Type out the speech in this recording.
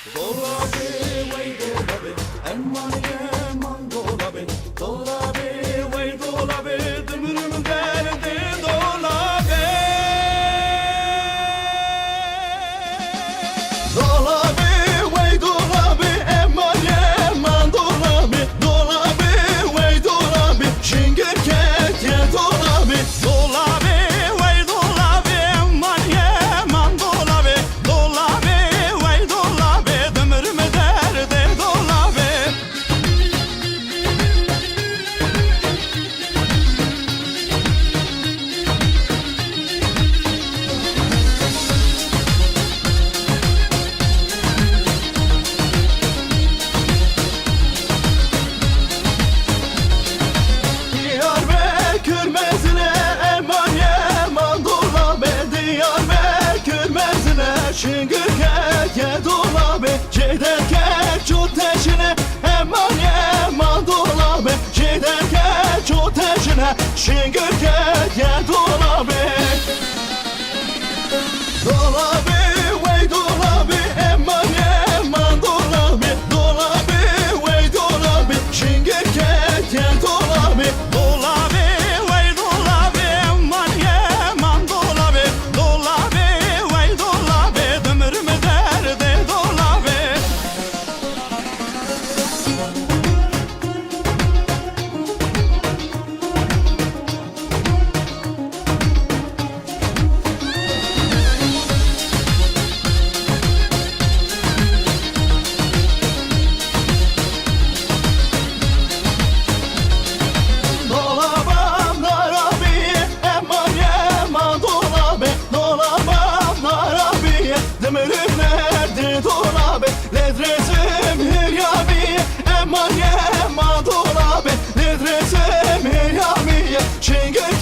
Dolabı, vay dolabı, aman aman dolabı. Dolabı, vay dolabı, dümürüm derdi dolabı. Dolabı, vay dolabı, aman aman dolabı. Dolabı, vay dolabı, şingir keke dolabı. Dolabı, vay dolabı, aman aman dolabı. Dolabı, vay dolabı, dümürüm derdi dolabı. Diyarbakır mezine eman yeman dolabı. Diyarbakır mezine şıngır keke dolabı. Giderken çok teşine eman yeman dolabı. Giderken çok teşine şıngır keke dolabı. Dolabı, vay dolabı, eman yeman dolabı. Dolabı, vay dolabı, şıngır keke dolabı. Dolabı, vay dolabı, eman yeman dolabı. Dolabı, vay dolabı, dümürüm derdi dolabı. Dolabam narabiye, eman yeman dolabı. Dolabam narabiye, dümürüm nerede dolabı. Ledresim hiryabiye, eman yeman dolabı. Ledresim hiryabiye, şıngır